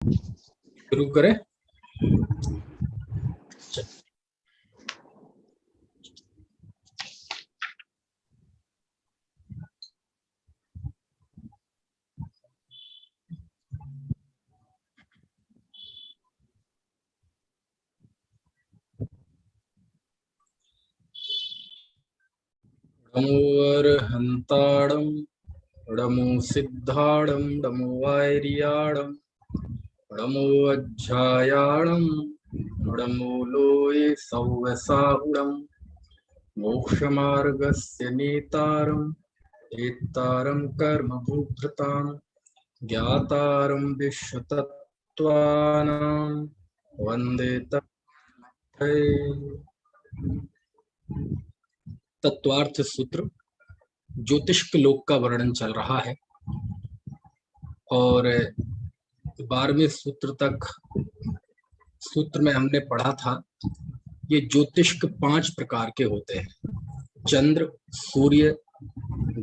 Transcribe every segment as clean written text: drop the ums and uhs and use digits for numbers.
शुरू करें। नमोर्हन्ताडं नमो सिद्धाडं नमो वैर्याडं नमो अज्जायाडं नमो लोये सौवसाहुडं मोक्षमार्गस्य नेतारम् एतारं कर्मभूभृतां ज्ञातारं विश्वतत्त्वानां वन्दे तत्वार्थ सूत्र ज्योतिष्क लोक का वर्णन चल रहा है और 12वें सूत्र में हमने पढ़ा था ये ज्योतिष्क 5 प्रकार के होते हैं: चंद्र, सूर्य,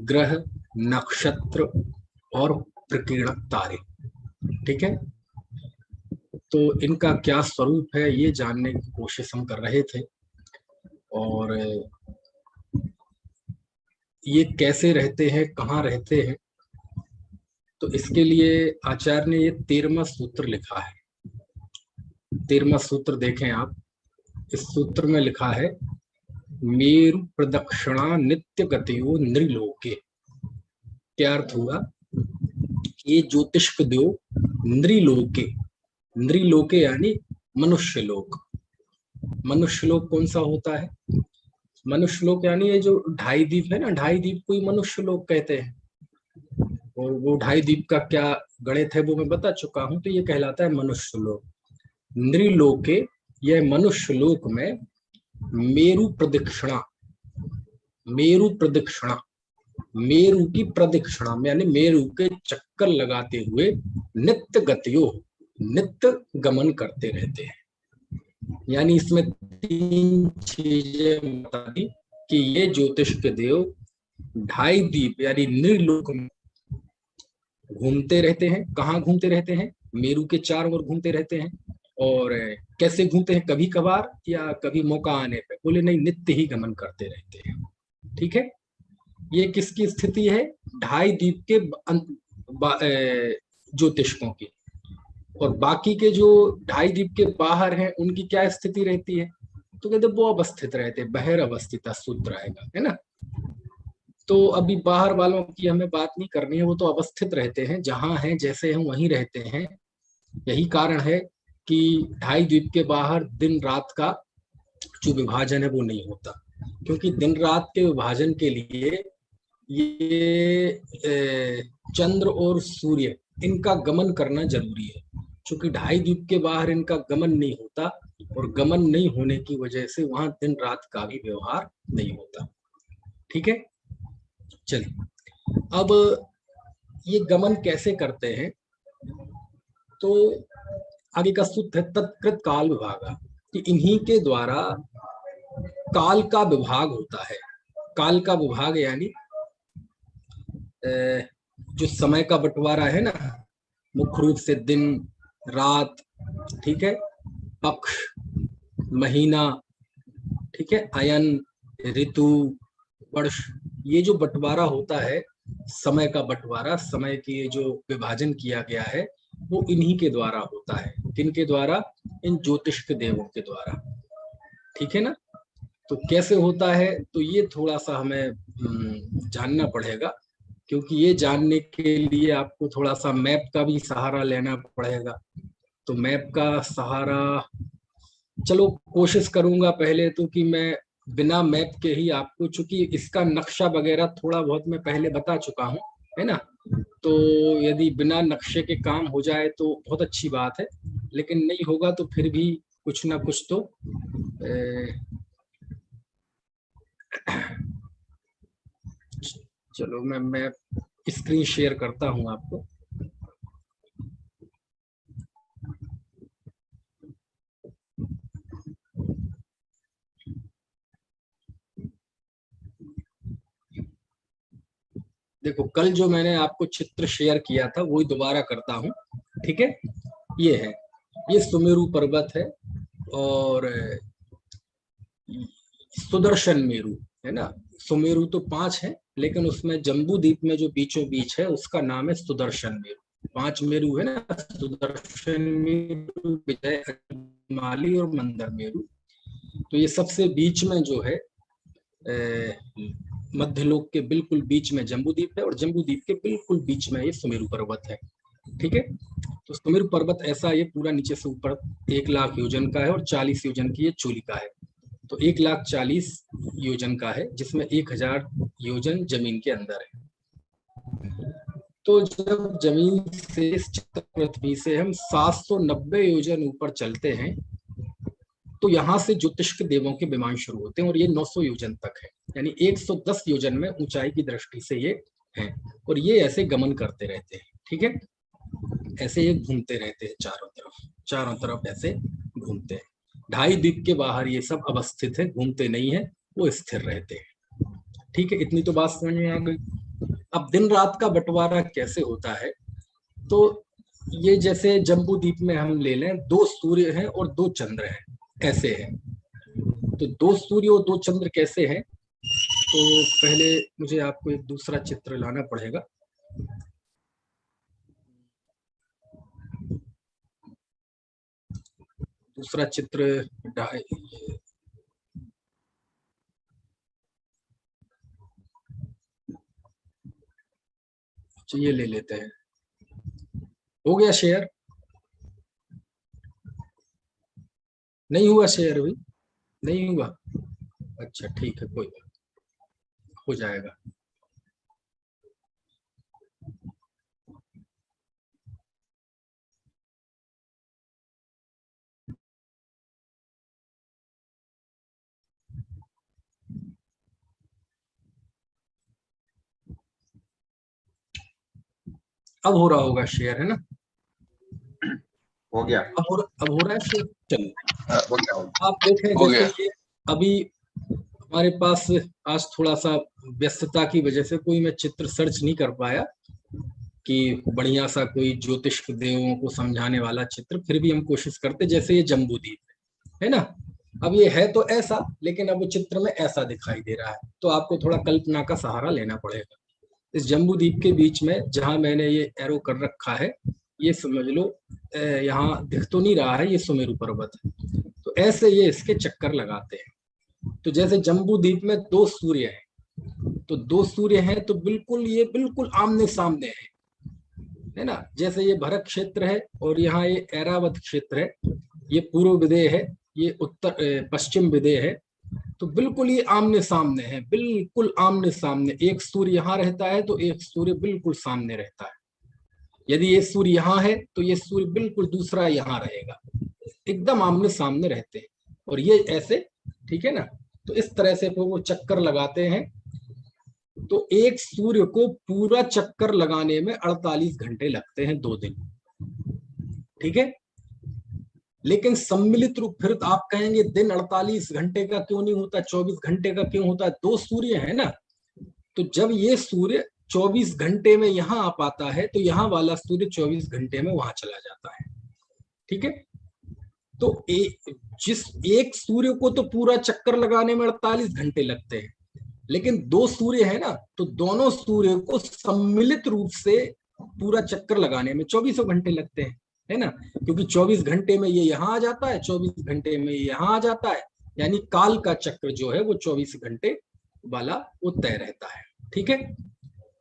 ग्रह, नक्षत्र और प्रकीर्णक तारे। ठीक है, तो इनका क्या स्वरूप है ये जानने की कोशिश हम कर रहे थे और ये कैसे रहते हैं, कहाँ रहते हैं। तो इसके लिए आचार्य ने ये 13वां सूत्र लिखा है। 13वां सूत्र देखें आप। इस सूत्र में लिखा है मेरु प्रदक्षिणा नित्य गतियो नृलोके। क्या अर्थ हुआ? ये ज्योतिष्क देव नृलोके, नृलोके यानी मनुष्य लोक। मनुष्य लोक कौन सा होता है? मनुष्य लोक यानी ये जो 2.5 द्वीप है ना, 2.5 द्वीप को ही मनुष्य लोक कहते हैं। और वो 2.5 द्वीप का क्या गणित है वो मैं बता चुका हूं, तो ये कहलाता है मनुष्य लोक। नृलोके, यह मनुष्य लोक में मेरु प्रदक्षिणा, मेरु प्रदक्षिणा, मेरु की प्रदक्षिणा यानी मेरु के चक्कर लगाते हुए नित्य गतियो, नित्य गमन करते रहते हैं। यानी इसमें 3 चीजें बता दी कि ये ज्योतिष्क देव 2.5 द्वीप यानी नृलोक में घूमते रहते हैं। कहाँ घूमते रहते हैं? मेरु के चारों ओर घूमते रहते हैं। और कैसे घूमते हैं? कभी कभार या कभी मौका आने पे। बोले नहीं, नित्य ही गमन करते रहते हैं। ठीक है, ये किसकी स्थिति है? 2.5 द्वीप के ज्योतिषकों की। और बाकी के जो 2.5 द्वीप के बाहर हैं उनकी क्या स्थिति रहती है? तो कहते वो अवस्थित रहते, बहिर अवस्थित सूत्र आएगा, है ना। तो अभी बाहर वालों की हमें बात नहीं करनी है, वो तो अवस्थित रहते हैं, जहां हैं जैसे हम वहीं रहते हैं। यही कारण है कि 2.5 द्वीप के बाहर दिन रात का जो विभाजन है वो नहीं होता, क्योंकि दिन रात के विभाजन के लिए ये चंद्र और सूर्य इनका गमन करना जरूरी है। क्योंकि 2.5 द्वीप के बाहर इनका गमन नहीं होता, और गमन नहीं होने की वजह से वहां दिन रात का भी व्यवहार नहीं होता। ठीक है, चलिए अब ये गमन कैसे करते हैं। तो आगे का सूत्र है तत्कृत काल विभागा, कि इन्हीं के द्वारा काल का विभाग होता है। काल का विभाग यानी जो समय का बंटवारा है ना, मुख्य रूप से दिन रात, ठीक है, पक्ष, महीना, ठीक है, अयन, ऋतु, वर्ष, ये जो बंटवारा होता है, समय का बंटवारा, समय की जो विभाजन किया गया है वो इन्हीं के द्वारा होता है। किनके द्वारा? इन ज्योतिष्क देवों के द्वारा। ठीक है ना। तो कैसे होता है, तो ये थोड़ा सा हमें जानना पड़ेगा, क्योंकि ये जानने के लिए आपको थोड़ा सा मैप का भी सहारा लेना पड़ेगा। तो मैप का सहारा, चलो कोशिश करूंगा पहले तो कि मैं बिना मैप के ही आपको, चूंकि इसका नक्शा वगैरह थोड़ा बहुत मैं पहले बता चुका हूँ, है ना। तो यदि बिना नक्शे के काम हो जाए तो बहुत अच्छी बात है, लेकिन नहीं होगा तो फिर भी कुछ ना कुछ तो चलो मैं स्क्रीन शेयर करता हूं आपको। देखो, कल जो मैंने आपको चित्र शेयर किया था वही दोबारा करता हूं। ठीक है, ये है, ये सुमेरु पर्वत है। और सुदर्शन मेरु है ना। सुमेरु तो 5 है, लेकिन उसमें जम्बू द्वीप में जो बीचों बीच है उसका नाम है सुदर्शन मेरु। 5 मेरु है ना, सुदर्शन मेरु, विजय, माली और मंदर मेरु। तो ये सबसे बीच में जो है मध्यलोक के बिल्कुल बीच में जम्बू द्वीप है, और जम्बू द्वीप के बिल्कुल बीच में ये सुमेरु पर्वत है। ठीक है। तो सुमेरु पर्वत ऐसा ये पूरा नीचे से ऊपर 1,00,000 योजन का है और 40 योजन की ये चूलिका है। तो 1,40,000 योजन का है, जिसमें 1,000 योजन जमीन के अंदर है। तो जब जमीन से, इस पृथ्वी से हम 790 योजन ऊपर चलते हैं, तो यहाँ से ज्योतिष के देवों के विमान शुरू होते हैं, और ये 900 योजन तक है, यानी 110 योजन में ऊंचाई की दृष्टि से ये है। और ये ऐसे गमन करते रहते हैं। ठीक है, ऐसे ये घूमते रहते हैं चारों तरफ ऐसे घूमते हैं। 2.5 द्वीप के बाहर ये सब अवस्थित है, घूमते नहीं है, वो स्थिर रहते हैं। ठीक है, इतनी तो बात समझ में आ गई। अब दिन रात का बंटवारा कैसे होता है, तो ये जैसे जम्बू द्वीप में हम ले लें, 2 सूर्य हैं और 2 चंद्र हैं, ऐसे है। तो 2 सूर्य और 2 चंद्र कैसे हैं, तो पहले मुझे आपको एक दूसरा चित्र लाना पड़ेगा। दूसरा चित्र ये ले लेते हैं। हो गया शेयर? नहीं हुआ शेयर अभी? नहीं हुआ? अच्छा ठीक है, कोई बात, हो जाएगा। अब हो रहा होगा शेयर, है ना? हो गया। अब हो रहा है शेयर। चलिए, आप देखें, हो जैसे गया। ये अभी हमारे पास आज थोड़ा सा व्यस्तता की वजह से कोई मैं चित्र सर्च नहीं कर पाया कि बढ़िया सा कोई ज्योतिष देवों को समझाने वाला चित्र। फिर भी हम कोशिश करते, जैसे ये जम्बू द्वीप है ना, अब ये है तो ऐसा, लेकिन अब वो चित्र में ऐसा दिखाई दे रहा है, तो आपको थोड़ा कल्पना का सहारा लेना पड़ेगा। इस जम्बू द्वीप के बीच में जहां मैंने ये एरो कर रखा है, ये समझ लो यहाँ दिख तो नहीं रहा है, ये सुमेरु पर्वत है। तो ऐसे ये इसके चक्कर लगाते हैं। तो जैसे जम्बू द्वीप में 2 सूर्य हैं, तो 2 सूर्य हैं, तो बिल्कुल ये बिल्कुल आमने सामने है ना। जैसे ये भरत क्षेत्र है और यहाँ ये ऐरावत क्षेत्र है, ये पूर्व विदेह है, ये उत्तर पश्चिम विदेह है। तो बिल्कुल ये आमने सामने है, बिल्कुल आमने सामने। एक सूर्य यहाँ रहता है तो एक सूर्य बिल्कुल सामने रहता है। यदि ये सूर्य यहाँ है तो ये सूर्य बिल्कुल दूसरा यहाँ रहेगा, एकदम आमने सामने रहते हैं। और ये ऐसे, ठीक है ना। तो इस तरह से वो चक्कर लगाते हैं। तो एक सूर्य को पूरा चक्कर लगाने में 48 घंटे लगते हैं, 2 दिन। ठीक है, लेकिन सम्मिलित रूप, फिर तो आप कहेंगे दिन 48 घंटे का क्यों नहीं होता, 24 घंटे का क्यों होता है? 2 सूर्य है ना। तो जब ये सूर्य 24 घंटे में यहाँ आ पाता है, तो यहाँ वाला सूर्य 24 घंटे में वहां चला जाता है। ठीक है, तो जिस एक सूर्य को तो पूरा चक्कर लगाने में 48 घंटे लगते हैं, लेकिन 2 सूर्य है ना, तो दोनों सूर्य को सम्मिलित रूप से पूरा चक्कर लगाने में 24 घंटे लगते हैं, है ना। क्योंकि 24 घंटे में ये यहाँ आ जाता है, 24 घंटे में ये यहाँ आ जाता है, यानी काल का चक्र जो है वो 24 घंटे वाला वो तय रहता है। ठीक है,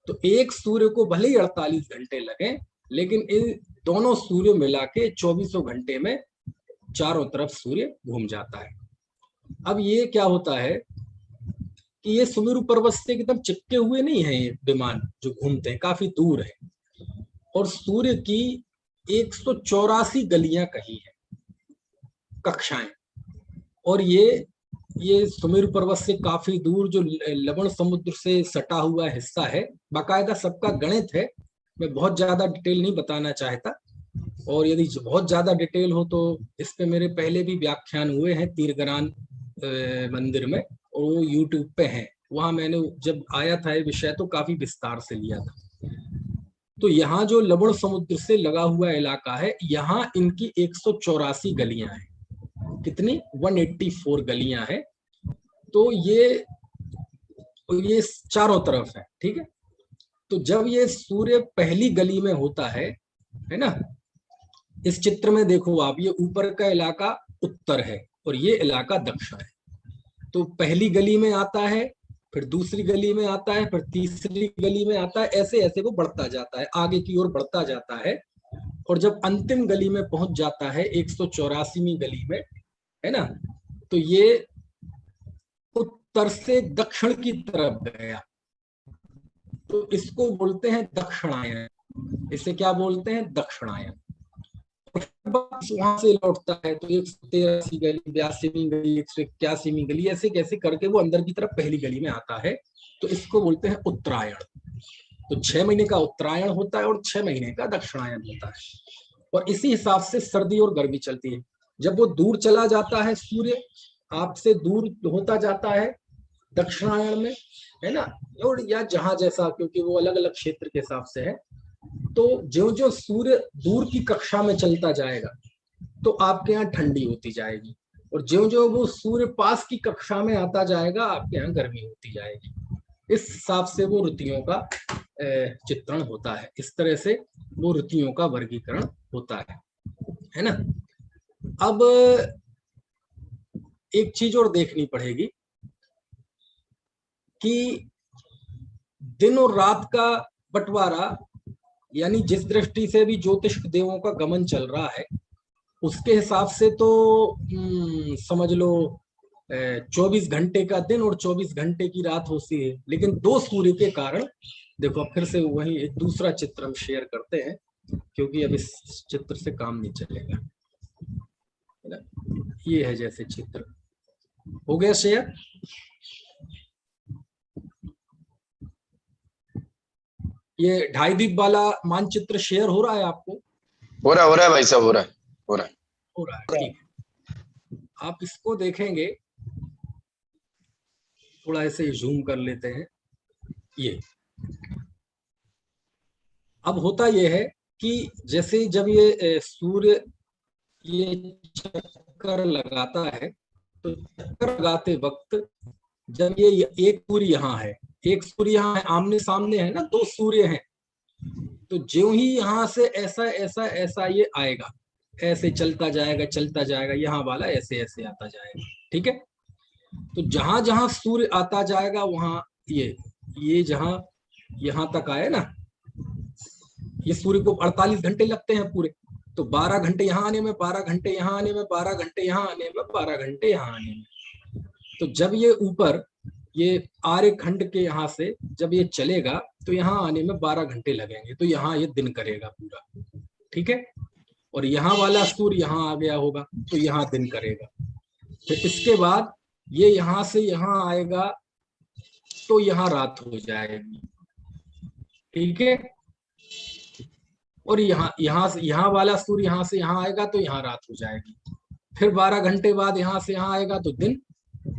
तो एक सूर्य को भले ही 48 घंटे लगे, लेकिन इन दोनों सूर्य मिला के 24 घंटे में चारों तरफ सूर्य घूम जाता है। अब ये क्या होता है कि ये सुमेरु पर्वत से एकदम चिपके हुए नहीं है, ये विमान जो घूमते हैं काफी दूर है, और सूर्य की 184 गलियां कही है, कक्षाएं। और ये सुमेरु पर्वत से काफी दूर जो लवण समुद्र से सटा हुआ हिस्सा है, बाकायदा सबका गणित है। मैं बहुत ज्यादा डिटेल नहीं बताना चाहता, और यदि बहुत ज्यादा डिटेल हो तो इस पे मेरे पहले भी व्याख्यान हुए हैं तीरगरान मंदिर में, और वो यूट्यूब पे हैं। वहां मैंने जब आया था ये विषय तो काफी विस्तार से लिया था। तो यहाँ जो लवण समुद्र से लगा हुआ इलाका है, यहाँ इनकी 184 गलियां हैं। कितनी? 184 गलियां हैं। तो ये चारों तरफ है, ठीक है। तो जब ये सूर्य पहली गली में होता है ना, इस चित्र में देखो आप, ये ऊपर का इलाका उत्तर है और ये इलाका दक्षिण है। तो पहली गली में आता है, फिर दूसरी गली में आता है, फिर तीसरी गली में आता है, ऐसे ऐसे वो बढ़ता जाता है, आगे की ओर बढ़ता जाता है। और जब अंतिम गली में पहुंच जाता है 184वीं गली में, है ना, तो ये उत्तर से दक्षिण की तरफ गया, तो इसको बोलते हैं दक्षिणायन। इसे क्या बोलते हैं? दक्षिणायन। वहां से लौटता है तो 183 गली, 82वीं गली, 181वीं गली, ऐसे कैसे करके वो अंदर की तरफ पहली गली में आता है, तो इसको बोलते हैं उत्तरायण। तो 6 महीने का उत्तरायण होता है और 6 महीने का दक्षिणायन होता है। और इसी हिसाब से सर्दी और गर्मी चलती है। जब वो दूर चला जाता है, सूर्य आपसे दूर होता जाता है दक्षिणायन में, है ना, और या जहां जैसा, क्योंकि वो अलग अलग क्षेत्र के हिसाब से है। तो जो जो सूर्य दूर की कक्षा में चलता जाएगा तो आपके यहाँ ठंडी होती जाएगी, और जो जो वो सूर्य पास की कक्षा में आता जाएगा आपके यहाँ गर्मी होती जाएगी। इस हिसाब से वो ऋतुओं का चित्रण होता है। इस तरह से वो ऋतुओं का वर्गीकरण होता है ना। अब एक चीज और देखनी पड़ेगी कि दिन और रात का बंटवारा, यानी जिस दृष्टि से भी ज्योतिष देवों का गमन चल रहा है, उसके हिसाब से तो समझ लो 24 घंटे का दिन और 24 घंटे की रात होती है। लेकिन 2 सूर्य के कारण, देखो अब फिर से वही एक दूसरा चित्र हम शेयर करते हैं, क्योंकि अब इस चित्र से काम नहीं चलेगा, है ना। ये है जैसे चित्र, हो गया शेयर। ये 2.5 दीप वाला मानचित्र शेयर हो रहा है आपको? हो रहा है भाई साहब, हो रहा है। ठीक है। आप इसको देखेंगे, थोड़ा ऐसे जूम कर लेते हैं। ये अब होता ये है कि जैसे जब ये सूर्य ये चक्कर लगाता है, तो चक्कर लगाते वक्त जब ये एक सूर्य यहाँ है, एक सूर्य यहाँ है, आमने सामने है ना, 2 सूर्य हैं, तो ज्यों ही यहाँ से ऐसा ऐसा ऐसा ये आएगा, ऐसे चलता जाएगा, यहाँ वाला ऐसे ऐसे आता जाएगा, ठीक है। तो जहां जहां सूर्य आता जाएगा वहां ये जहां यहाँ तक आए ना, ये सूर्य को 48 घंटे लगते हैं पूरे। तो 12 घंटे यहाँ आने में, 12 घंटे यहाँ आने में, 12 घंटे यहाँ आने में, 12 घंटे यहाँ आने में। तो जब ये ऊपर ये आर्य खंड के यहाँ से जब ये चलेगा तो यहाँ आने में 12 घंटे लगेंगे, तो यहाँ ये दिन करेगा पूरा, ठीक है। और यहाँ वाला सूर्य यहाँ आ गया होगा तो यहाँ दिन करेगा। फिर इसके बाद ये यहाँ से यहाँ आएगा तो यहाँ रात हो जाएगी, ठीक है। और यहाँ वाला सूर्य यहाँ से यहाँ आएगा तो यहाँ रात हो जाएगी। फिर 12 घंटे बाद यहाँ से यहाँ आएगा तो दिन,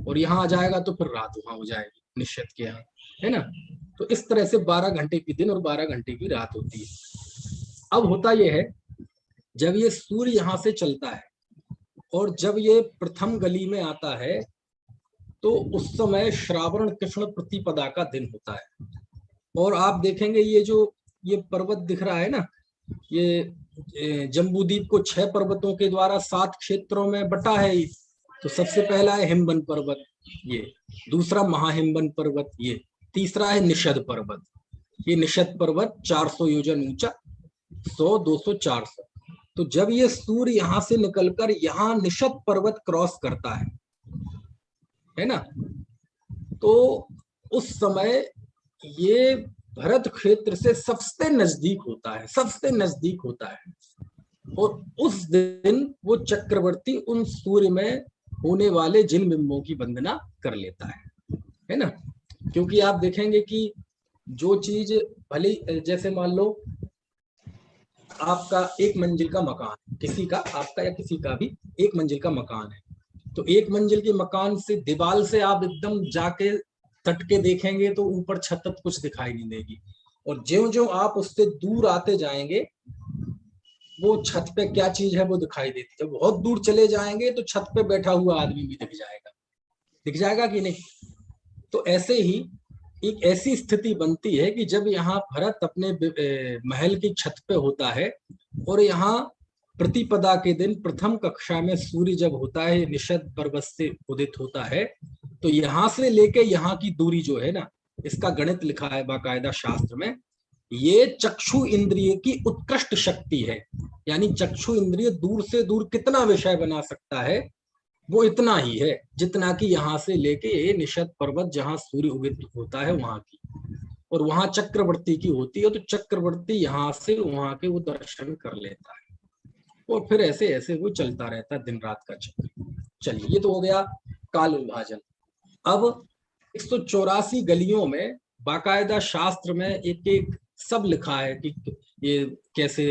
और यहाँ आ जाएगा तो फिर रात वहां हो जाएगी निश्चित के यहाँ, है ना। तो इस तरह से 12 घंटे की दिन और 12 घंटे की रात होती है। अब होता यह है, जब ये सूर्य यहाँ से चलता है और जब ये प्रथम गली में आता है, तो उस समय श्रावण कृष्ण प्रतिपदा का दिन होता है। और आप देखेंगे ये जो ये पर्वत दिख रहा है ना, ये जम्बूद्वीप को 6 पर्वतों के द्वारा 7 क्षेत्रों में बटा है। तो सबसे पहला है हिमवन पर्वत, ये दूसरा महाहिमवन पर्वत, ये तीसरा है निषद पर्वत। ये निषद पर्वत 400 योजन ऊंचा, 100, 200, 400। तो जब ये सूर्य यहाँ से निकलकर यहाँ निषद पर्वत क्रॉस करता है ना, तो उस समय ये भरत क्षेत्र से सबसे नजदीक होता है, सबसे नजदीक होता है। और उस दिन वो चक्रवर्ती उन सूर्य में होने वाले जिन बिंबों की वंदना कर लेता है ना। क्योंकि आप देखेंगे कि जो चीज भले, जैसे मान लो आपका 1 मंजिल का मकान, किसी का, आपका या किसी का भी 1 मंजिल का मकान है, तो 1 मंजिल के मकान से दीवार से आप एकदम जाके तट के देखेंगे तो ऊपर छत कुछ दिखाई नहीं देगी। और ज्यों-ज्यों आप उससे दूर आते जाएंगे वो छत पे क्या चीज है वो दिखाई देती है। जब बहुत दूर चले जाएंगे तो छत पे बैठा हुआ आदमी भी दिख जाएगा कि नहीं। तो ऐसे ही एक ऐसी स्थिति बनती है कि जब यहाँ भरत अपने महल की छत पे होता है और यहाँ प्रतिपदा के दिन प्रथम कक्षा में सूर्य जब होता है निषद पर्वत से उदित होता है, तो यहाँ से लेके यहाँ की दूरी जो है ना, इसका गणित लिखा है बाकायदा शास्त्र में। ये चक्षु इंद्रिय की उत्कृष्ट शक्ति है, यानी चक्षु इंद्रिय दूर से दूर कितना विषय बना सकता है वो इतना ही है जितना कि यहाँ से लेके ये निषद पर्वत जहाँ सूर्य उदित होता है वहां की, और वहां चक्रवर्ती की होती है, तो चक्रवर्ती यहाँ से वहां के वो दर्शन कर लेता है और फिर ऐसे ऐसे वो चलता रहता है दिन रात का चक्र। चलिए, ये तो हो गया काल विभाजन। अब 184 गलियों में बाकायदा शास्त्र में एक एक सब लिखा है कि ये कैसे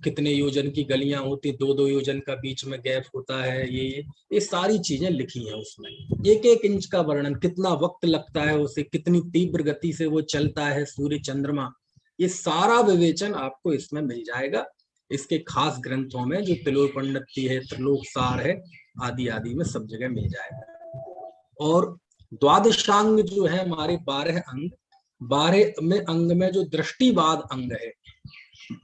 कितने योजन की गलियां होती, 2-2 योजन का बीच में गैप होता है, ये सारी चीजें लिखी हैं उसमें। एक एक इंच का वर्णन, कितना वक्त लगता है उसे, कितनी तीव्र गति से वो चलता है सूर्य चंद्रमा, ये सारा विवेचन आपको इसमें मिल जाएगा इसके खास ग्रंथों में, जो तिलोपनिषद है, त्रिलोक सार है, आदि आदि में सब जगह मिल जाएगा। और द्वादशांग जो है हमारे 12 अंग, 12 में अंग में जो दृष्टिवाद अंग है,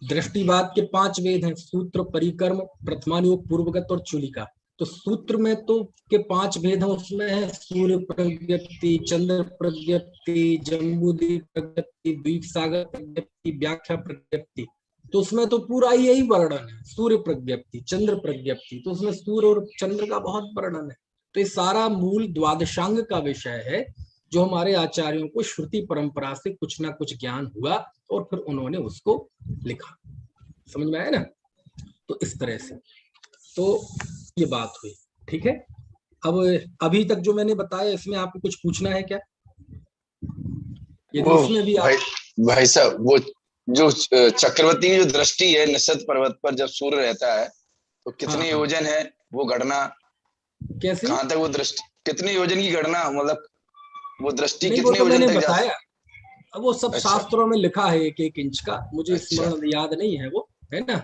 दृष्टिवाद के 5 वेद हैं, सूत्र, परिक्रम, प्रथमानुयोग, पूर्वगत और चूलिका। तो सूत्र में तो के 5 भेद हैं, उसमें है सूर्य प्रज्ञप्ति, चंद्र प्रज्ञप्ति, जम्बूद्वीप प्रज्ञप्ति, द्वीप सागर प्रज्ञप्ति, व्याख्या प्रज्ञप्ति। तो उसमें तो पूरा यही वर्णन है, सूर्य प्रज्ञप्ति, चंद्र प्रज्ञप्ति, तो उसमें सूर्य और चंद्र का बहुत वर्णन है। तो ये सारा मूल द्वादशांग का विषय है, जो हमारे आचार्यों को श्रुति परंपरा से कुछ ना कुछ ज्ञान हुआ और फिर उन्होंने उसको लिखा। समझ में आया ना। तो इस तरह से तो ये बात हुई, ठीक है। अब अभी तक जो मैंने बताया इसमें आपको कुछ पूछना है क्या? वो इसमें भी भाई साहब, वो जो चक्रवर्ती की जो दृष्टि है निषद पर्वत पर जब सूर्य रहता है तो कितने योजन है वो गणना, कैसे, कहाँ तक वो दृष्टि, कितने योजन की गणना, मतलब वो दृष्टि नहीं, कितने वो तो योजन मैंने तक बताया। अब वो सब शास्त्रों में लिखा है एक एक इंच का, मुझे स्मरण याद नहीं है वो, है ना।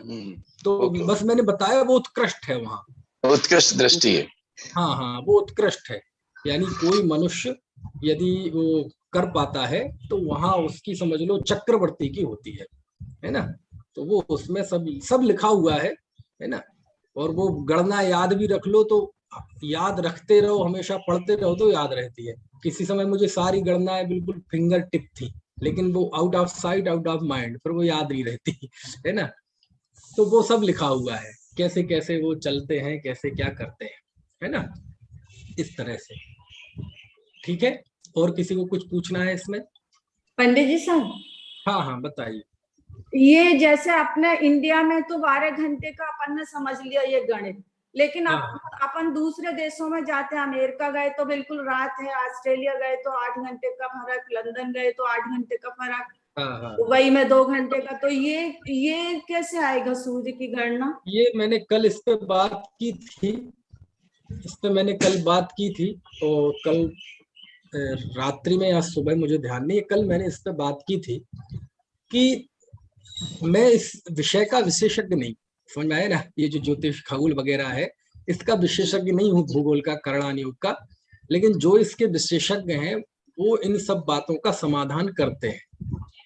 तो बस मैंने बताया वो उत्कृष्ट है, वहां उत्कृष्ट दृष्टि है। हाँ हाँ, वो उत्कृष्ट है, यानी कोई मनुष्य यदि वो कर पाता है तो वहां उसकी समझ लो चक्रवर्ती की होती है ना। तो वो उसमें सब लिखा हुआ है ना। और वो गणना याद भी रख लो तो याद रखते रहो, हमेशा पढ़ते रहो तो याद रहती है। किसी समय मुझे सारी गणनाएं बिल्कुल फिंगर टिप थी, लेकिन वो out of sight out of mind, फिर वो याद नहीं रहती है ना। तो वो सब लिखा हुआ है, कैसे कैसे वो चलते हैं, कैसे क्या करते हैं, है ना, इस तरह से। ठीक है, और किसी को कुछ पूछना है इसमें? पंडित जी साहब, हाँ हाँ बताइए। ये जैसे अपने इंडिया में तो 12 घंटे का अपन ने समझ लिया ये गणित, लेकिन अपन दूसरे देशों में जाते हैं, अमेरिका गए तो बिल्कुल रात है, ऑस्ट्रेलिया गए तो 8 घंटे का फर्क, लंदन गए तो 8 घंटे का फर्क, दुबई में 2 घंटे का। तो ये कैसे आएगा सूर्य की गणना? ये मैंने कल इस पे बात की थी, तो कल रात्रि में या सुबह मुझे ध्यान नहीं है, कल मैंने इस पे बात की थी कि मैं इस विषय का विशेषज्ञ नहीं, समझ में आया ना, ये जो ज्योतिष खगोल वगैरह है इसका विशेषज्ञ नहीं हूँ, भूगोल का, करणानुयोग का, लेकिन जो इसके विशेषज्ञ हैं वो इन सब बातों का समाधान करते हैं,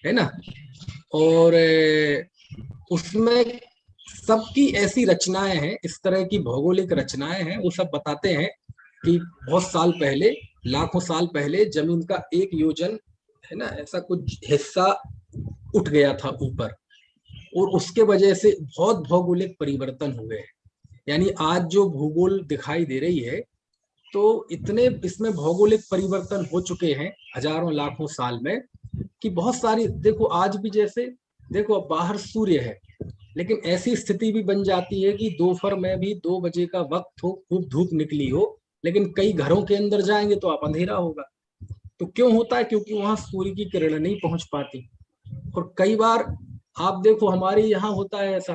है ना। और उसमें सबकी ऐसी रचनाएं हैं, इस तरह की भौगोलिक रचनाएं हैं, वो सब बताते हैं कि बहुत साल पहले, लाखों साल पहले जमीन का 1 योजन, है ना, ऐसा कुछ हिस्सा उठ गया था ऊपर, और उसके वजह से बहुत भौगोलिक परिवर्तन हुए हैं। यानी आज जो भूगोल दिखाई दे रही है तो इतने इसमें भौगोलिक परिवर्तन हो चुके हैं हजारों लाखों साल में कि बहुत सारी, देखो आज भी जैसे देखो बाहर सूर्य है, लेकिन ऐसी स्थिति भी बन जाती है कि दोपहर में भी 2 बजे का वक्त हो, खूब धूप निकली हो, लेकिन कई घरों के अंदर जाएंगे तो आप अंधेरा होगा। तो क्यों होता है? क्योंकि वहां सूर्य की किरण नहीं पहुंच पाती। और कई बार आप देखो हमारे यहाँ होता है ऐसा,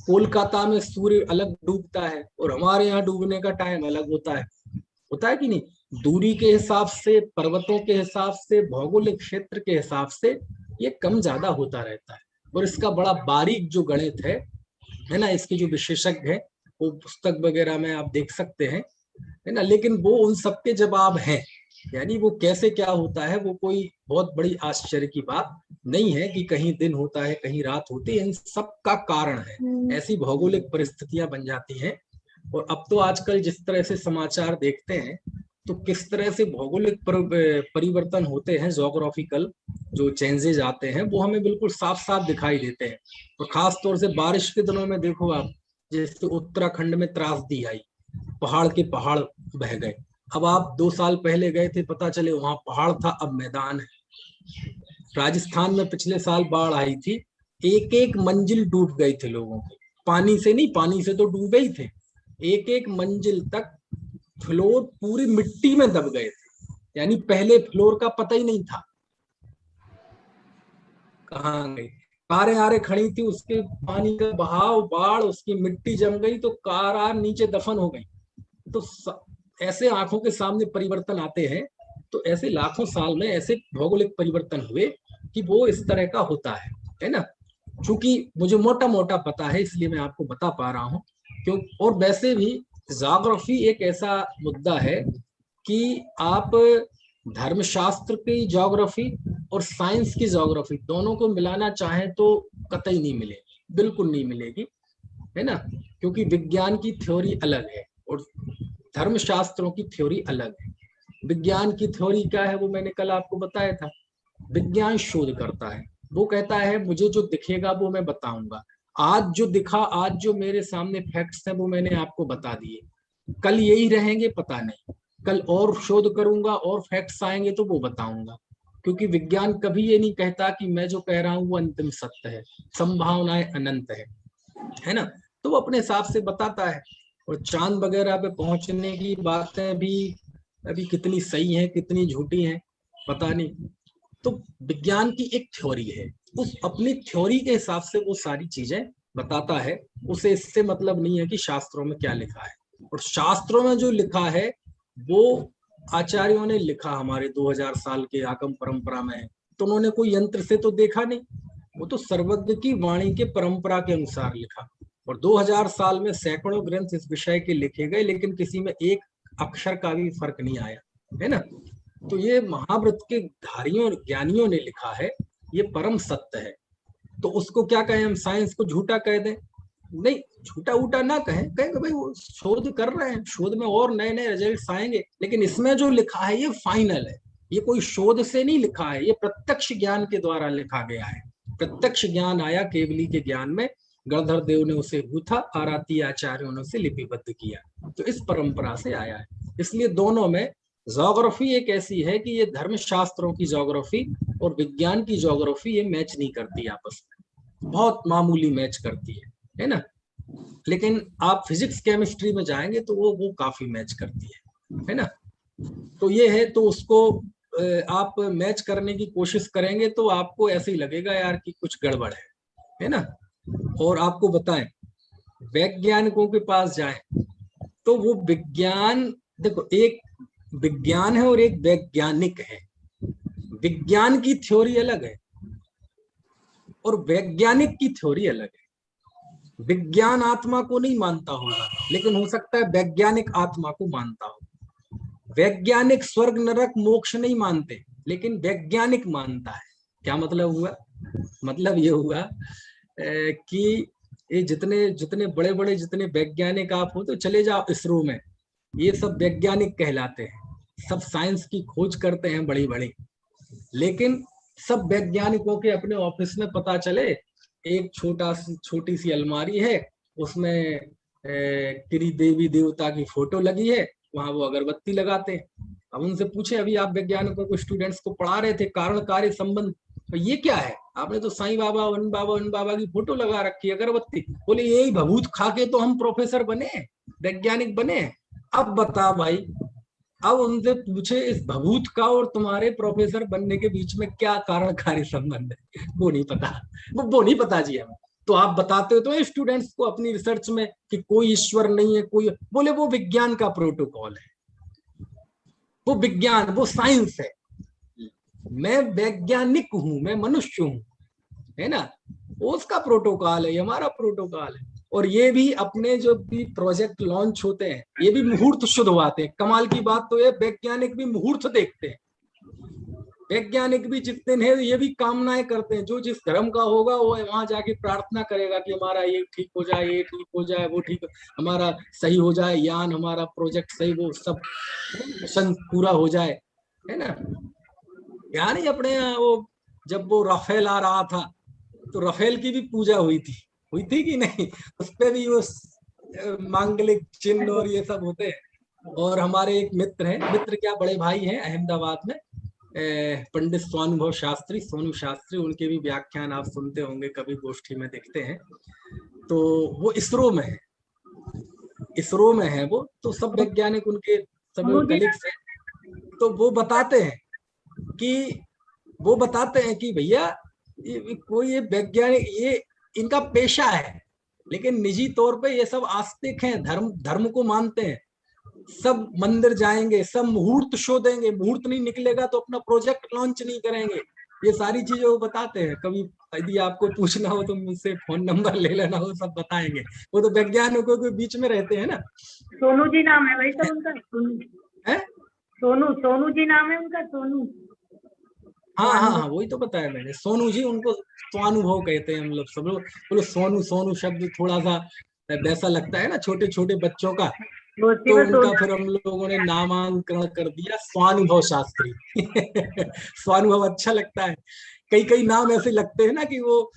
कोलकाता में सूर्य अलग डूबता है और हमारे यहाँ डूबने का टाइम अलग होता है कि नहीं। दूरी के हिसाब से, पर्वतों के हिसाब से, भौगोलिक क्षेत्र के हिसाब से ये कम ज्यादा होता रहता है। और इसका बड़ा बारीक जो गणित है ना, इसके जो विशेषज्ञ है वो पुस्तक वगैरह में आप देख सकते हैं, है ना। लेकिन वो उन सबके जवाब हैं, यानी वो कैसे क्या होता है वो कोई बहुत बड़ी आश्चर्य की बात नहीं है कि कहीं दिन होता है कहीं रात होती है। इन सब का कारण है ऐसी भौगोलिक परिस्थितियां बन जाती हैं। और अब तो आजकल जिस तरह से समाचार देखते हैं तो किस तरह से भौगोलिक परिवर्तन होते हैं, जोग्राफिकल जो चेंजेज आते हैं वो हमें बिल्कुल साफ साफ दिखाई देते हैं। और खास तौर से बारिश के दिनों में देखो आप, जैसे उत्तराखंड में त्रासदी आई, पहाड़ के पहाड़ बह गए। अब आप 2 साल पहले गए थे, पता चले वहां पहाड़ था अब मैदान है। राजस्थान में पिछले साल बाढ़ आई थी, एक एक मंजिल डूब गई थी लोगों की, पानी से नहीं, पानी से तो डूबे ही थे, एक एक मंजिल तक फ्लोर पूरी मिट्टी में दब गए थे, यानी पहले फ्लोर का पता ही नहीं था कहाँ गई। कारें आरे खड़ी थी, उसके पानी का बहाव, बाढ़, उसकी मिट्टी जम गई तो कार नीचे दफन हो गई। तो ऐसे आंखों के सामने परिवर्तन आते हैं। तो ऐसे लाखों साल में ऐसे भौगोलिक परिवर्तन हुए कि वो इस तरह का होता है ना। चूंकि मुझे मोटा मोटा पता है इसलिए मैं आपको बता पा रहा हूँ। क्यों, और वैसे भी ज्योग्राफी एक ऐसा मुद्दा है कि आप धर्मशास्त्र की ज्योग्राफी और साइंस की ज्योग्राफी दोनों को मिलाना चाहें तो कतई नहीं मिलेगी, बिल्कुल नहीं मिलेगी, है ना। क्योंकि विज्ञान की थ्योरी अलग है और धर्मशास्त्रों की थ्योरी अलग है। विज्ञान की थ्योरी क्या है वो मैंने कल आपको बताया था। विज्ञान शोध करता है, वो कहता है मुझे जो दिखेगा वो मैं बताऊंगा। आज जो दिखा, आज जो मेरे सामने फैक्ट्स हैं वो मैंने आपको बता दिए, कल यही रहेंगे पता नहीं, कल और शोध करूंगा और फैक्ट्स आएंगे तो वो बताऊंगा। क्योंकि विज्ञान कभी ये नहीं कहता कि मैं जो कह रहा हूँ वो अंतिम सत्य है, संभावनाएं अनंत है ना। तो वो अपने हिसाब से बताता है। और चांद वगैरह पे पहुंचने की बातें भी अभी कितनी सही हैं कितनी झूठी हैं पता नहीं। तो विज्ञान की एक थ्योरी है, उस अपनी थ्योरी के हिसाब से वो सारी चीजें बताता है। उसे इससे मतलब नहीं है कि शास्त्रों में क्या लिखा है। और शास्त्रों में जो लिखा है वो आचार्यों ने लिखा, हमारे 2000 साल के आगम परंपरा में है। तो उन्होंने कोई यंत्र से तो देखा नहीं, वो तो सर्वज्ञ की वाणी के परंपरा के अनुसार लिखा। और 2000 साल में सैकड़ों ग्रंथ इस विषय के लिखे गए, लेकिन किसी में एक अक्षर का भी फर्क नहीं आया, है ना। तो ये महाव्रत के धारियों ज्ञानियों ने लिखा है, ये परम सत्य है। तो उसको क्या कहें हम, साइंस को झूठा कह दें? नहीं, झूठा उठा ना कहें, कहेंगे भाई वो शोध कर रहे हैं, शोध में और नए नए रिजल्ट्स आएंगे, लेकिन इसमें जो लिखा है ये फाइनल है। ये कोई शोध से नहीं लिखा है, ये प्रत्यक्ष ज्ञान के द्वारा लिखा गया है। प्रत्यक्ष ज्ञान आया केवली के ज्ञान में, गणधर देव ने उसे गूथा, आराती आचार्यों ने उसे लिपिबद्ध किया, तो इस परंपरा से आया है। इसलिए दोनों में ज्योग्राफी एक ऐसी है कि ये धर्मशास्त्रों की ज्योग्राफी और विज्ञान की ज्योग्राफी ये मैच नहीं करती आपस में, बहुत मामूली मैच करती है ना। लेकिन आप फिजिक्स केमिस्ट्री में जाएंगे तो वो काफी मैच करती है ना। तो ये है, तो उसको आप मैच करने की कोशिश करेंगे तो आपको ऐसे ही लगेगा यार कि कुछ गड़बड़ है ना। और आपको बताएं, वैज्ञानिकों के पास जाएं तो वो विज्ञान, देखो एक विज्ञान है और एक वैज्ञानिक है। विज्ञान की थ्योरी अलग है और वैज्ञानिक की थ्योरी अलग है। विज्ञान आत्मा को नहीं मानता होगा, लेकिन हो सकता है वैज्ञानिक आत्मा को मानता हो। वैज्ञानिक स्वर्ग नरक मोक्ष नहीं मानते, लेकिन वैज्ञानिक मानता है। क्या मतलब हुआ? मतलब ये हुआ कि ये जितने जितने बड़े बड़े जितने वैज्ञानिक आप हो, तो चले जाओ इसरो में, ये सब वैज्ञानिक कहलाते हैं, सब साइंस की खोज करते हैं बड़ी बड़ी। लेकिन सब वैज्ञानिकों के अपने ऑफिस में पता चले एक छोटी सी अलमारी है, उसमें किसी देवी देवता की फोटो लगी है, वहां वो अगरबत्ती लगाते हैं। अब उनसे पूछे, अभी आप वैज्ञानिकों को स्टूडेंट्स को पढ़ा रहे थे कारण कार्य संबंध, तो ये क्या है? आपने तो साईं बाबा उन बाबा की फोटो लगा रखी है, अगरबत्ती। बोले यही भभूत खा के तो हम प्रोफेसर बने, वैज्ञानिक बने। अब बता भाई, अब उनसे पूछे इस भभूत का और तुम्हारे प्रोफेसर बनने के बीच में क्या कारण कार्य संबंध है? वो नहीं पता, वो नहीं पता जी हमें। तो आप बताते हो तो स्टूडेंट्स को अपनी रिसर्च में कि कोई ईश्वर नहीं है, कोई, बोले वो विज्ञान का प्रोटोकॉल है, वो विज्ञान, वो साइंस है। मैं वैज्ञानिक हूं, मैं मनुष्य हूं, है ना। उसका प्रोटोकॉल है, ये हमारा प्रोटोकॉल है। और ये भी अपने जो भी प्रोजेक्ट लॉन्च होते हैं ये भी मुहूर्त शुद्ध होते हैं। कमाल की बात तो ये, वैज्ञानिक भी मुहूर्त देखते हैं। वैज्ञानिक भी जिस दिन है ये भी कामनाएं करते हैं, जो जिस धर्म का होगा वो वहां जाके प्रार्थना करेगा कि हमारा ये ठीक हो जाए, ये ठीक हो जाए, वो ठीक, हमारा सही हो जाए, यान हमारा प्रोजेक्ट सही, वो सब मिशन पूरा हो जाए, है ना। यहाँ नहीं अपने यहाँ वो जब वो राफेल आ रहा था तो राफेल की भी पूजा हुई थी कि नहीं, उस पे भी वो मांगलिक चिन्ह और ये सब होते हैं। और हमारे एक मित्र हैं, मित्र क्या बड़े भाई हैं अहमदाबाद में, पंडित स्वानुभव शास्त्री, सोनू शास्त्री, उनके भी व्याख्यान आप सुनते होंगे, कभी गोष्ठी में देखते हैं। तो वो इसरो में है, इसरो में है वो, तो सब वैज्ञानिक उनके सब कलीग्स हैं। तो वो बताते हैं कि भैया कोई ये वैज्ञानिक, ये इनका पेशा है, लेकिन निजी तौर पे ये सब आस्तिक हैं, धर्म को मानते हैं, सब मंदिर जाएंगे, सब मुहूर्त शो देंगे, मुहूर्त नहीं निकलेगा तो अपना प्रोजेक्ट लॉन्च नहीं करेंगे। ये सारी चीजें वो बताते हैं। कभी यदि आपको पूछना हो तो मुझसे फोन नंबर ले लेना, वो सब बताएंगे। वो तो वैज्ञानिकों के बीच में रहते हैं ना। सोनू जी नाम है भाई साहब उनका, है सोनू जी नाम है उनका, सोनू। हाँ, वही तो बताया मैंने, सोनू जी। उनको स्वानुभव कहते हैं हम लोग, सब लोग बोलो सोनू शब्द थोड़ा सा वैसा लगता है ना छोटे छोटे बच्चों का, तो उनका फिर हम लोगों ने नामांकन कर दिया स्वानुभव शास्त्री। स्वानुभव अच्छा लगता है। कई नाम ऐसे लगते हैं ना कि वो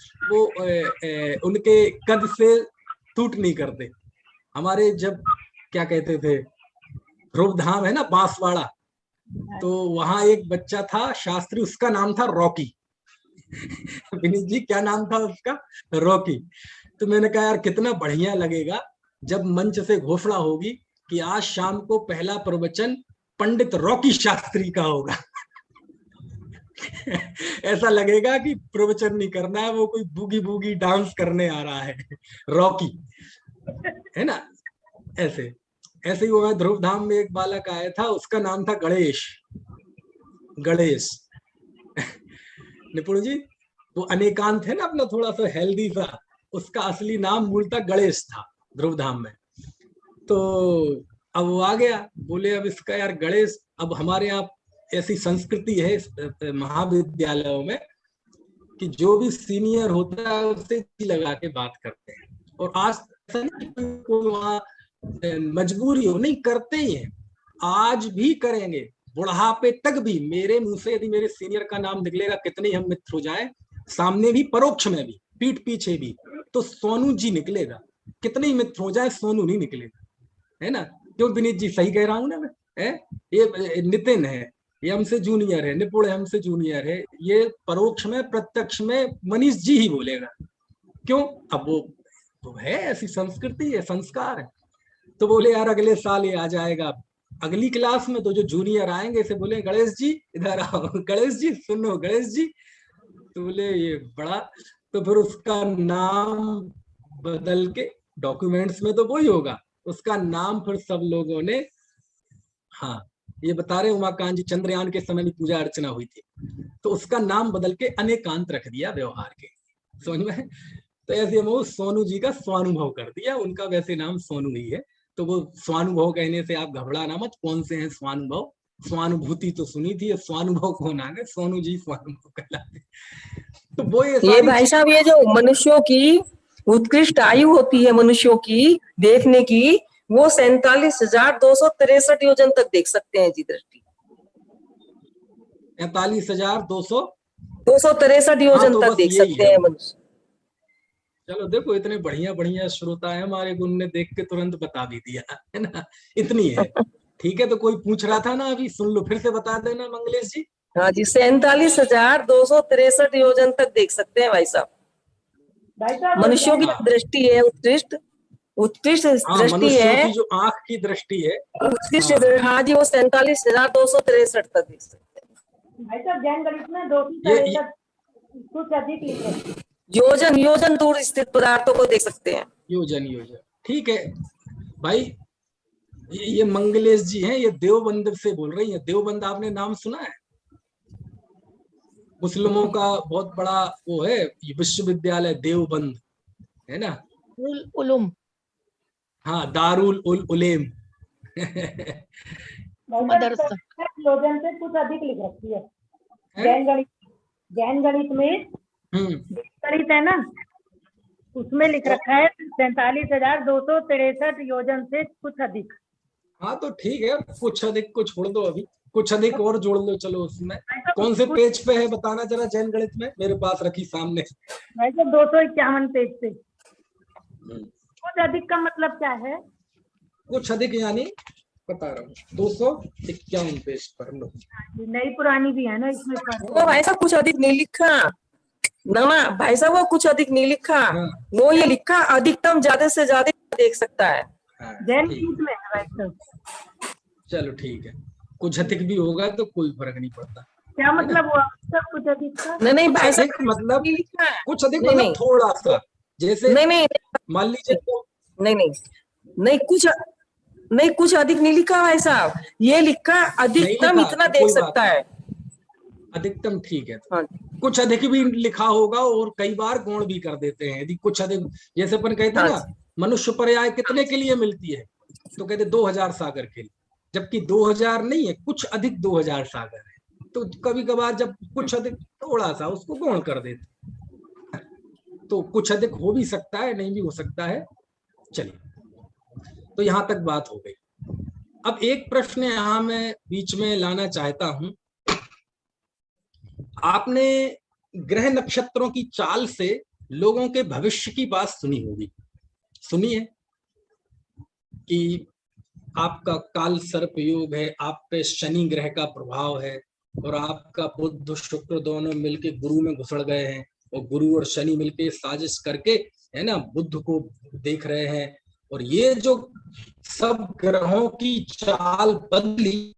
उनके कद से टूट नहीं करते। हमारे जब क्या कहते थे, ध्रुव धाम है ना बांसवाड़ा, तो वहां एक बच्चा था शास्त्री, उसका नाम था रॉकी। विनीत जी क्या नाम था उसका? रॉकी। तो मैंने कहा यार कितना बढ़िया लगेगा जब मंच से घोषणा होगी कि आज शाम को पहला प्रवचन पंडित रॉकी शास्त्री का होगा। ऐसा लगेगा कि प्रवचन नहीं करना है, वो कोई बूगी बूगी डांस करने आ रहा है, रॉकी, है ना। ऐसे ही हुआ। ध्रुव धाम में एक बालक आया था, उसका नाम था गणेश। निपुण जी, वो अनेकांत है ना अपना, थोड़ा सा हेल्दी सा, उसका असली नाम मूलतः गणेश था ध्रुव धाम में। तो अब वो आ गया, बोले अब इसका यार गणेश, अब हमारे यहाँ ऐसी संस्कृति है महाविद्यालयों में कि जो भी सीनियर होता है उससे लगा के बात करते हैं। और आज ऐसा नहीं वहाँ मजबूरी हो, नहीं करते ही है, आज भी करेंगे, बुढ़ापे तक भी। मेरे मुंह से यदि मेरे सीनियर का नाम निकलेगा, कितने हम मित्र हो जाए, सामने भी परोक्ष में भी, पीठ पीछे भी, तो सोनू जी निकलेगा। कितने ही मित्र हो जाए, सोनू नहीं निकलेगा, है ना। क्यों विनीत जी, सही कह रहा हूं ना मैं? ये नितिन है, ये हमसे जूनियर है, निपुण हमसे जूनियर है, ये परोक्ष में प्रत्यक्ष में मनीष जी ही बोलेगा। क्यों? अब वो है, ऐसी संस्कृति है, संस्कार है। तो बोले यार अगले साल ये आ जाएगा, अगली क्लास में तो जो जूनियर आएंगे से बोले गणेश जी इधर आओ, गणेश जी सुनो, गणेश जी। तो बोले ये बड़ा, तो फिर उसका नाम बदल के, डॉक्यूमेंट्स में तो वही होगा, उसका नाम फिर सब लोगों ने, हाँ ये बता रहे उमाकांत जी, चंद्रयान के समय में पूजा अर्चना हुई थी, तो उसका नाम बदल के अनेकांत रख दिया व्यवहार के, समझ में। तो ऐसे हम सोनू जी का स्वानुभव कर दिया, उनका वैसे नाम सोनू ही है। तो वो स्वानुभव कहने से आप घबराना मत, कौन से हैं स्वानुभव, स्वानुभूति तो सुनी थी, स्वानुभव कौन आ गए, सोनू जी स्वानुभव कहलाते। तो वो ये भाई साहब, ये जो मनुष्यों की उत्कृष्ट आयु होती है मनुष्यों की देखने की, वो 47,263 योजन तक देख सकते हैं जी दृष्टि। 43,263 योजन तक देख सकते हैं मनुष्य। चलो देखो, इतने बढ़िया बढ़िया श्रोता है हमारे, उनने देख के तुरंत बता भी दिया, है ना, इतनी है। ठीक है, तो कोई पूछ रहा था ना अभी, सुन लो, फिर से बता देना मंगलेश जी। हाँ जी, 47,263 योजन तक देख सकते हैं भाई साहब। मनुष्यों की दृष्टि है उत्कृष्ट दृष्टि है, जो आंख की दृष्टि है उत्कृष्ट, हाँ जी, वो 47,263 तक देख सकते हैं भाई साहब। जैन गणित में 2 कुछ अधिक लिखे, योजन दूर स्थित पदार्थों को देख सकते हैं। योजन। ठीक है भाई, ये मंगलेश जी हैं, ये देवबंद से बोल रही है। देवबंद आपने नाम सुना है? मुस्लिमों का बहुत बड़ा वो है विश्वविद्यालय देवबंद, है ना। उलूम। हाँ, दारुल उलेम। मदरसा। योजन से कुछ अधिक लिख रखी है। है? जैन गणित में गणित है ना, उसमें लिख रखा है 47,263 योजन से कुछ अधिक। हाँ तो ठीक है, कुछ अधिक को छोड़ दो, अभी कुछ अधिक और जोड़ लो। चलो उसमें कौन से पेज पे है बताना जरा, जैन गणित में मेरे पास रखी सामने। वैसे 251 पेज पे। कुछ अधिक का मतलब क्या है? कुछ अधिक यानी बता रहा हूँ 251 पेज पर लो। नई पुरानी भी है ना इसमें। वो भाई साहब कुछ अधिक नहीं लिखा ना भाई साहब, वो कुछ अधिक नहीं लिखा। हाँ। वो ये लिखा अधिकतम ज्यादा से ज्यादा देख सकता है। हाँ, जैन ठीक। गणित में है भाई साहब। चलो ठीक है, कुछ अधिक भी होगा तो कोई फर्क नहीं पड़ता। क्या मतलब हुआ सब कुछ अधिक का? नहीं भाई साहब अधिक मतलब नहीं लिखा है। कुछ अधिक नहीं, मतलब नहीं। थोड़ा सा, जैसे नहीं मान लीजिए तो नहीं कुछ अधिक नहीं लिखा भाई साहब, ये लिखा अधिकतम लिखा, इतना तो देख कोई बात सकता है। अधिकतम ठीक है। तो हाँ। कुछ अधिक भी लिखा होगा और कई बार गौण भी कर देते हैं। यदि कुछ अधिक, जैसे अपन कहते हैं ना, मनुष्य पर्याय कितने के लिए मिलती है, तो कहते 2000 सागर के लिए, जबकि 2000 नहीं है, कुछ अधिक 2000 सागर है। तो कभी कभार जब कुछ अधिक थोड़ा सा उसको गौण कर देते, तो कुछ अधिक हो भी सकता है, नहीं भी हो सकता है। चलिए, तो यहां तक बात हो गई। अब एक प्रश्न यहां मैं बीच में लाना चाहता हूं। आपने ग्रह नक्षत्रों की चाल से लोगों के भविष्य की बात सुनी होगी, सुनी है कि आपका काल सर्प योग है, आप पे शनि ग्रह का प्रभाव है, और आपका बुध शुक्र दोनों मिलके गुरु में घुसड़ गए हैं, और गुरु और शनि मिलके साजिश करके, है ना, बुध को देख रहे हैं। और ये जो सब ग्रहों की चाल बदली,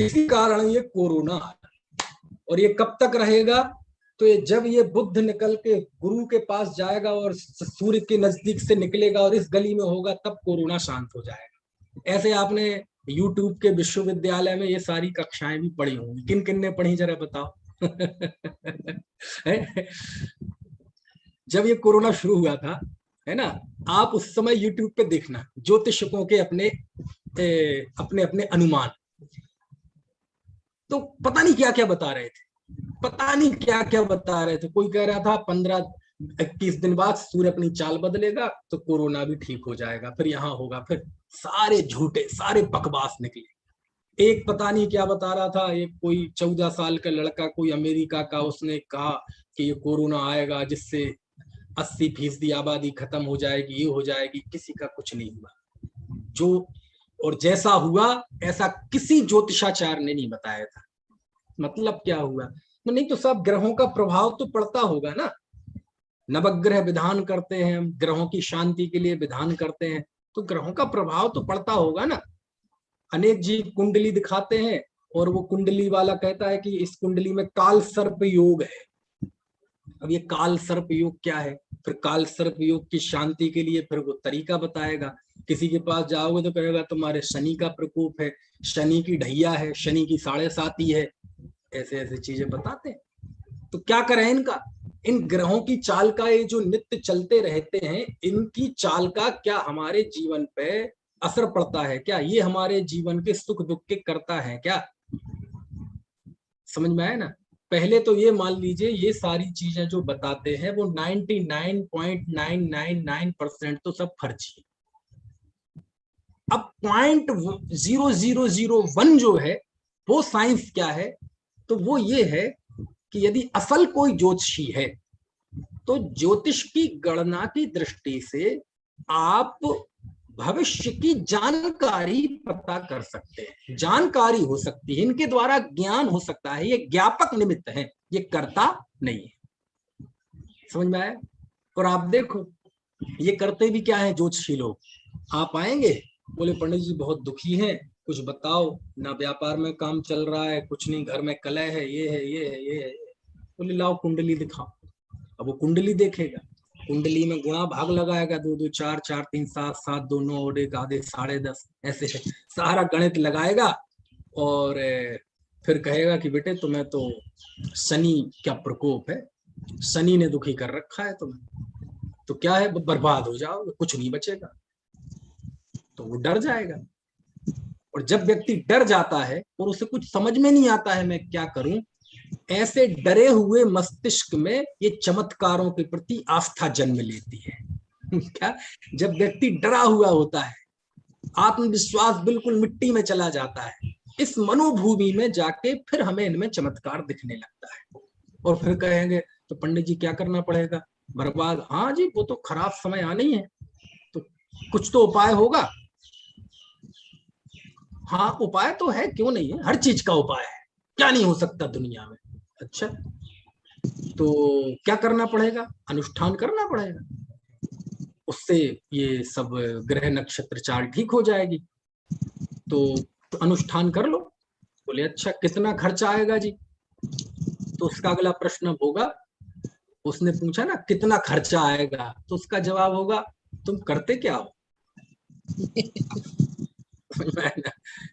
इसी कारण ये कोरोना आया। और ये कब तक रहेगा? तो ये जब ये बुध निकल के गुरु के पास जाएगा और सूर्य के नजदीक से निकलेगा और इस गली में होगा, तब कोरोना शांत हो जाएगा। ऐसे आपने YouTube के विश्वविद्यालय में ये सारी कक्षाएं भी पढ़ी होंगी। किन किन ने पढ़ी जरा बताओ। जब ये कोरोना शुरू हुआ था, है ना, आप उस समय YouTube पे देखना ज्योतिषकों के अपने अपने अनुमान, तो पता नहीं क्या क्या बता रहे थे, पता नहीं क्या क्या बता रहे थे। कोई कह रहा था 15-21 दिन बाद सूर्य अपनी चाल बदलेगा तो कोरोना भी ठीक हो जाएगा, फिर यहाँ होगा। फिर सारे झूठे, सारे बकवास निकले। एक पता नहीं क्या बता रहा था, एक कोई 14 साल का लड़का, कोई अमेरिका का, उसने कहा कि ये कोरोना आएगा जिससे 80% आबादी खत्म हो जाएगी, ये हो जाएगी। किसी का कुछ नहीं हुआ। जो और जैसा हुआ ऐसा किसी ज्योतिषाचार्य ने नहीं बताया था। मतलब क्या हुआ? तो नहीं तो सब ग्रहों का प्रभाव तो पड़ता होगा ना। नवग्रह विधान करते हैं हम, ग्रहों की शांति के लिए विधान करते हैं, तो ग्रहों का प्रभाव तो पड़ता होगा ना। अनेक जी कुंडली दिखाते हैं और वो कुंडली वाला कहता है कि इस कुंडली में काल सर्प योग है। अब ये काल सर्प योग क्या है? फिर काल सर्प योग की शांति के लिए फिर वो तरीका बताएगा। किसी के पास जाओगे तो कहेगा तुम्हारे शनि का प्रकोप है, शनि की ढैया है, शनि की 7.5 है, ऐसे ऐसे चीजें बताते हैं। तो क्या करें इनका? इन ग्रहों की चाल का, ये जो नित्य चलते रहते हैं, इनकी चाल का क्या हमारे जीवन पे असर पड़ता है क्या? ये हमारे जीवन के सुख दुख के करता है क्या? समझ में आया ना? पहले तो ये मान लीजिए ये सारी चीजें जो बताते हैं वो 99.999% तो सब फर्जी है। अब 0.0001 जो है वो साइंस क्या है? तो वो ये है कि यदि असल कोई ज्योतिषी है तो ज्योतिष की गणना की दृष्टि से आप भविष्य की जानकारी पता कर सकते हैं। जानकारी हो सकती है, इनके द्वारा ज्ञान हो सकता है, ये ज्ञापक निमित्त है, ये कर्ता नहीं है। समझ में आया? और आप देखो ये करते भी क्या है ज्योतिषी लोग। आप आएंगे, बोले पंडित जी बहुत दुखी हैं, कुछ बताओ ना, व्यापार में काम चल रहा है, कुछ नहीं, घर में कलह है, ये है, ये है, ये है। बोले लाओ कुंडली दिखाओ। अब वो कुंडली देखेगा, कुंडली में गुणा भाग लगाएगा, 2 2 4 4 3 7 7 2 9 1 आधे 10.5 ऐसे सारा गणित लगाएगा और फिर कहेगा कि बेटे तुम्हें तो शनि क्या प्रकोप है, शनि ने दुखी कर रखा है तुम्हें, तो क्या है बर्बाद हो जाओगे, कुछ नहीं बचेगा। तो वो डर जाएगा। और जब व्यक्ति डर जाता है और उसे कुछ समझ में नहीं आता है मैं क्या करूं, ऐसे डरे हुए मस्तिष्क में ये चमत्कारों के प्रति आस्था जन्म लेती है। क्या, जब व्यक्ति डरा हुआ होता है, आत्मविश्वास बिल्कुल मिट्टी में चला जाता है, इस मनोभूमि में जाके फिर हमें इनमें चमत्कार दिखने लगता है। और फिर कहेंगे तो पंडित जी क्या करना पड़ेगा, बर्बाद, हाँ जी वो तो खराब समय आना ही है, तो कुछ तो उपाय होगा। हाँ उपाय तो है, क्यों नहीं है, हर चीज का उपाय है, क्या नहीं हो सकता दुनिया में। अच्छा तो क्या करना पड़ेगा, अनुष्ठान करना पड़ेगा, उससे ये सब ग्रह नक्षत्र चाल ठीक हो जाएगी। तो अनुष्ठान कर लो। बोले अच्छा कितना खर्चा आएगा जी, तो उसका अगला प्रश्न होगा, उसने पूछा ना कितना खर्चा आएगा, तो उसका जवाब होगा तुम करते क्या हो।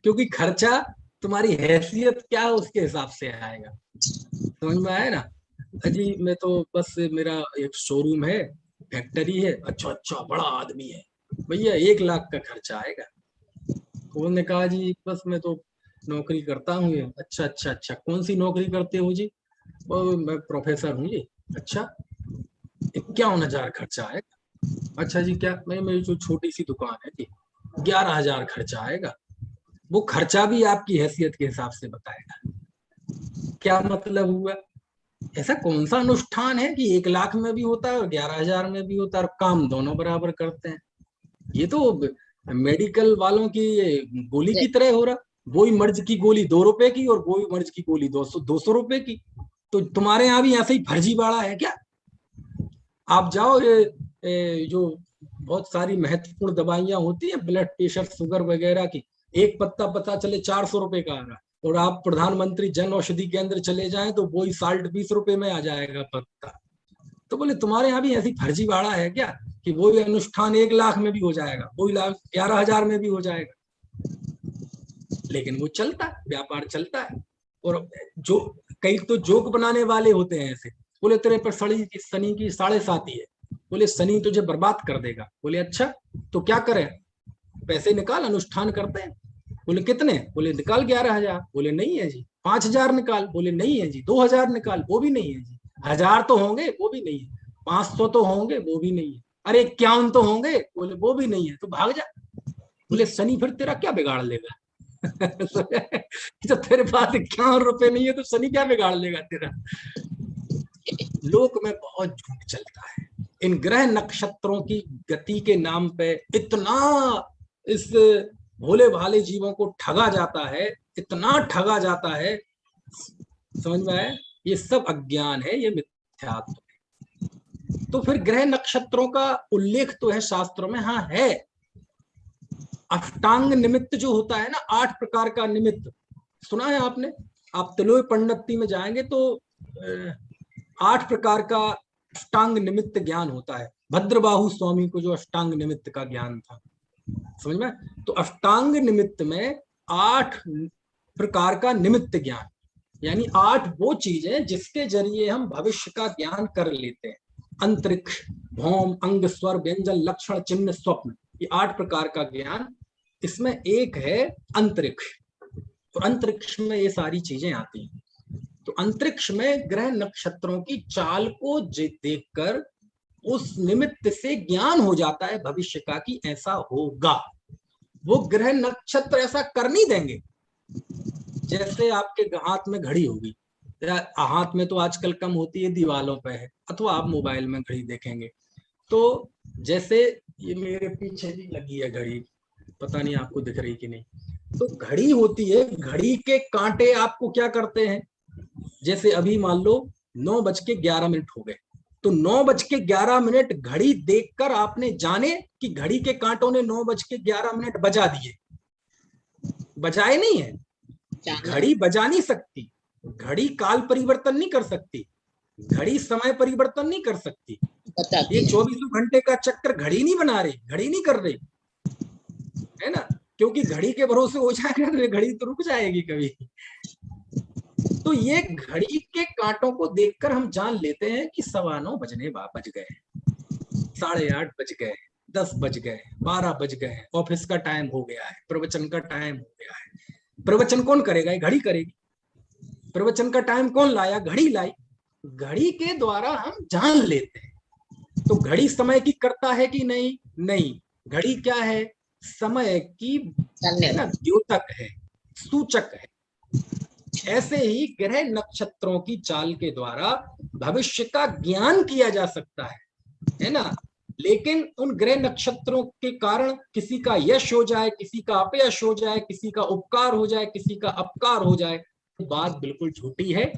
क्योंकि खर्चा तुम्हारी हैसियत क्या है उसके हिसाब से आएगा। समझ में आया ना। अजी मैं तो बस मेरा एक शोरूम है, फैक्ट्री है, अच्छा अच्छा बड़ा आदमी है, भैया 1 लाख का खर्चा आएगा। उन्होंने कहा जी बस मैं तो नौकरी करता हूँ। अच्छा अच्छा अच्छा कौन सी नौकरी करते हो जी, मैं प्रोफेसर हूँ जी। अच्छा 51,000 खर्चा आएगा। अच्छा जी क्या, मेरी जो छोटी सी दुकान है जी 11,000 खर्चा आएगा। वो खर्चा भी आपकी हैसियत के हिसाब से बताएगा। क्या मतलब हुआ, ऐसा कौन सा अनुष्ठान है कि 1 लाख में भी होता है और 11,000 में भी होता है और काम दोनों बराबर करते हैं। ये तो मेडिकल वालों की गोली की तरह हो रहा, वही मर्ज की गोली 2 रुपए की और वही मर्ज की गोली 200 रुपए की। तो तुम्हारे यहाँ भी ऐसे ही फर्जीवाड़ा है क्या। आप जाओ ये जो बहुत सारी महत्वपूर्ण दवाइयां होती है ब्लड प्रेशर शुगर वगैरह की, एक पत्ता पता चले 400 रुपए का आ रहा, और आप प्रधानमंत्री जन औषधि केंद्र चले जाएं तो वही 60-20 रुपए में आ जाएगा पत्ता। तो बोले तुम्हारे यहाँ भी ऐसी फर्जीवाड़ा है क्या कि वही अनुष्ठान 1 लाख में भी हो जाएगा, वही 11,000 में भी हो जाएगा। लेकिन वो चलता है, व्यापार चलता है। और जो कई तो जोक बनाने वाले होते हैं ऐसे, बोले तेरे पर शनि की 7.5 है, बोले शनि तुझे बर्बाद कर देगा। बोले अच्छा तो क्या करें, पैसे निकाल अनुष्ठान करते हैं। बोले कितने, बोले निकाल 11,000। बोले नहीं है जी। 5,000 निकाल, बोले नहीं है जी। 2,000 निकाल, वो भी नहीं है जी। 1,000 तो होंगे, वो भी नहीं है। 500 तो होंगे, वो भी नहीं है। अरे 51 तो होंगे, बोले वो भी नहीं है, तो भाग जा। बोले शनि फिर तेरा क्या बिगाड़ लेगा। जब तेरे पास 51 रुपए नहीं है तो शनि क्या बिगाड़ लेगा तेरा। लोक में बहुत झूठ चलता है। इन ग्रह नक्षत्रों की गति के नाम पे इतना इस भोले भाले जीवों को ठगा जाता है, इतना ठगा जाता है, समझ में आया। ये सब अज्ञान है, ये मिथ्यात्व है। तो फिर ग्रह नक्षत्रों का उल्लेख तो है शास्त्रों में, हाँ है। अष्टांग निमित्त जो होता है ना, 8 प्रकार का निमित्त सुना है आपने। आप तिलोय पंडिती में जाएंगे तो 8 प्रकार का अष्टांग निमित्त ज्ञान होता है। भद्रबाहु स्वामी को जो अष्टांग निमित्त का ज्ञान था, समझ में। तो अष्टांग निमित्त में 8 प्रकार का निमित्त ज्ञान, यानी 8 वो चीजें जिसके जरिए हम भविष्य का ज्ञान कर लेते हैं। अंतरिक्ष, भौम, अंग, स्वर, व्यंजन, लक्षण, चिन्ह, स्वप्न, ये 8 प्रकार का ज्ञान। इसमें एक है अंतरिक्ष, और अंतरिक्ष में ये सारी चीजें आती हैं। तो अंतरिक्ष में ग्रह नक्षत्रों की चाल को देखकर उस निमित्त से ज्ञान हो जाता है भविष्य का कि ऐसा होगा। वो ग्रह नक्षत्र ऐसा कर नहीं देंगे। जैसे आपके हाथ में घड़ी होगी, हाथ में तो आजकल कम होती है, दीवालों पे है, अथवा आप मोबाइल में घड़ी देखेंगे तो जैसे ये मेरे पीछे भी लगी है घड़ी, पता नहीं आपको दिख रही कि नहीं। तो घड़ी होती है, घड़ी के कांटे आपको क्या करते हैं, जैसे अभी मान लो 9:11 हो गए, तो 9:11 घड़ी देखकर आपने जाने कि घड़ी के कांटों ने 9:11 बजा दिए। बजाए नहीं है, घड़ी बजा नहीं सकती, घड़ी काल परिवर्तन नहीं कर सकती, घड़ी समय परिवर्तन नहीं कर सकती। ये 24 घंटे का चक्कर घड़ी नहीं बना रही, घड़ी नहीं कर रही है ना, क्योंकि घड़ी के भरोसे हो जाएगा तो घड़ी तो रुक जाएगी कभी। तो ये घड़ी के कांटों को देखकर हम जान लेते हैं कि 9:15 बजने बज गए, 8:30 बज गए, 10 बज गए, 12 बज गए, ऑफिस का टाइम हो गया है, प्रवचन का टाइम हो गया है। प्रवचन कौन करेगा? ये घड़ी करेगी। प्रवचन का टाइम कौन लाया? घड़ी लाई। घड़ी के द्वारा हम जान लेते हैं। तो घड़ी समय की करता है कि नहीं? नहीं, घड़ी क्या है? समय की ना द्योतक है, सूचक है। ऐसे ही ग्रह नक्षत्रों की चाल के द्वारा भविष्य का ज्ञान किया जा सकता है ना। लेकिन उन ग्रह नक्षत्रों के कारण किसी का यश हो जाए, किसी का अपयश हो जाए, किसी का उपकार हो जाए, किसी का अपकार हो जाए, बात बिल्कुल झूठी है।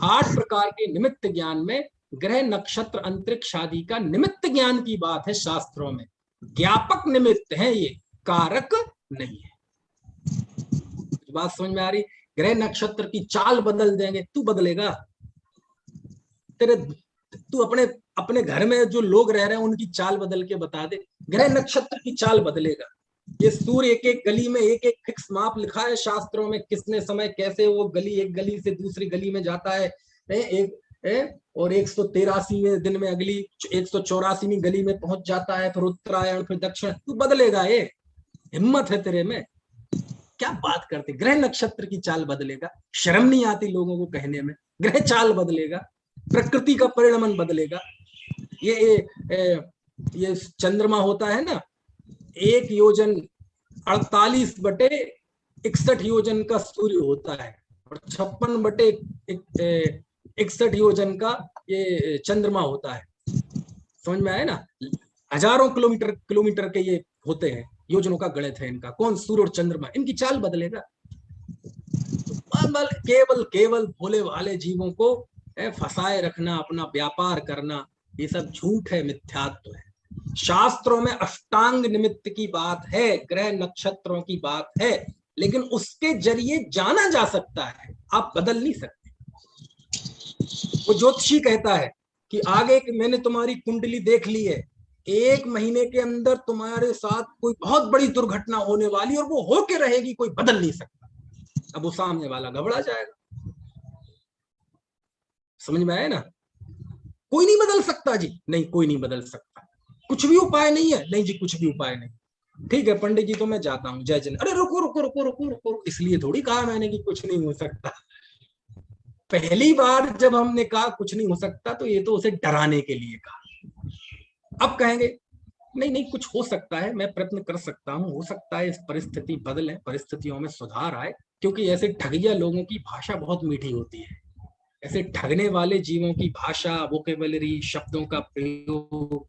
8 प्रकार के निमित्त ज्ञान में ग्रह नक्षत्र अंतरिक्ष आदि का निमित्त ज्ञान की बात है शास्त्रों में। ज्ञापक निमित्त है ये, कारक नहीं है। बात समझ में आ रही? ग्रह नक्षत्र की चाल बदल देंगे, तू बदलेगा? तू अपने घर में जो लोग रह रहे हैं उनकी चाल बदल के बता दे। ग्रह नक्षत्र की चाल बदलेगा। ये सूर्य एक एक गली में एक एक फिक्स माप लिखा है शास्त्रों में, किसने समय कैसे वो गली एक गली से दूसरी गली में जाता है, और 183वें दिन में अगली 184वीं गली में पहुंच जाता है, फिर उत्तरायण, फिर दक्षिण। तू बदलेगा? ये हिम्मत है तेरे में? क्या बात करते? ग्रह नक्षत्र की चाल बदलेगा? शर्म नहीं आती लोगों को कहने में? ग्रह चाल बदलेगा, प्रकृति का परिणमन बदलेगा। ये चंद्रमा होता है ना, 1 योजन 48/61 योजन का सूर्य होता है, और 56/61 योजन का ये चंद्रमा होता है। समझ में आया ना? हजारों किलोमीटर के ये होते हैं, योजनों का गणित है इनका। कौन? सूर्य और चंद्रमा। इनकी चाल बदलेगा? केवल भोले भाले जीवों को फंसाए रखना, अपना व्यापार करना, ये सब झूठ है, मिथ्यात्व है। शास्त्रों में अष्टांग निमित्त की बात है, ग्रह नक्षत्रों की बात है, लेकिन उसके जरिए जाना जा सकता है, आप बदल नहीं सकते। वो ज्योतिषी कहता है कि आगे मैंने तुम्हारी कुंडली देख ली है, 1 महीने के अंदर तुम्हारे साथ कोई बहुत बड़ी दुर्घटना होने वाली, और वो होके रहेगी, कोई बदल नहीं सकता। अब वो सामने वाला घबरा जाएगा। समझ में आया ना? कोई नहीं बदल सकता जी? नहीं, कोई नहीं बदल सकता। कुछ भी उपाय नहीं है? नहीं जी, कुछ भी उपाय नहीं। ठीक है पंडित जी, तो मैं जाता हूँ, जय जन। अरे रुको रुको रुको रुको रुको, इसलिए थोड़ी कहा मैंने कि कुछ नहीं हो सकता। पहली बार जब हमने कहा कुछ नहीं हो सकता, तो ये तो उसे डराने के लिए कहा। अब कहेंगे नहीं नहीं, कुछ हो सकता है, मैं प्रयत्न कर सकता हूँ, हो सकता है इस परिस्थिति बदले, परिस्थितियों में सुधार आए। क्योंकि ऐसे ठगिया लोगों की भाषा बहुत मीठी होती है। ऐसे ठगने वाले जीवों की भाषा, वोकेबलरी, शब्दों का प्रयोग,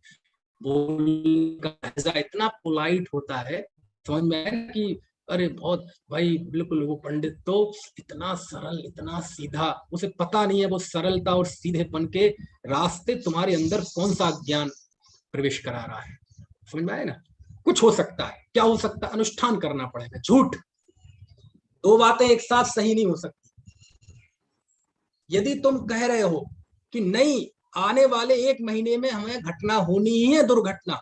बोल का लहजा इतना पोलाइट होता है, समझ में आया कि अरे बहुत भाई, बिल्कुल वो पंडित तो इतना सरल, इतना सीधा, उसे पता नहीं है वो सरलता और सीधेपन के रास्ते तुम्हारे अंदर कौन सा ज्ञान प्रवेश करा रहा है। समझ में आया ना? कुछ हो सकता है। क्या हो सकता है? अनुष्ठान करना पड़ेगा। झूठ, 2 बातें एक साथ सही नहीं हो सकती। यदि तुम कह रहे हो कि नहीं, आने वाले 1 महीने में हमें घटना होनी ही है, दुर्घटना,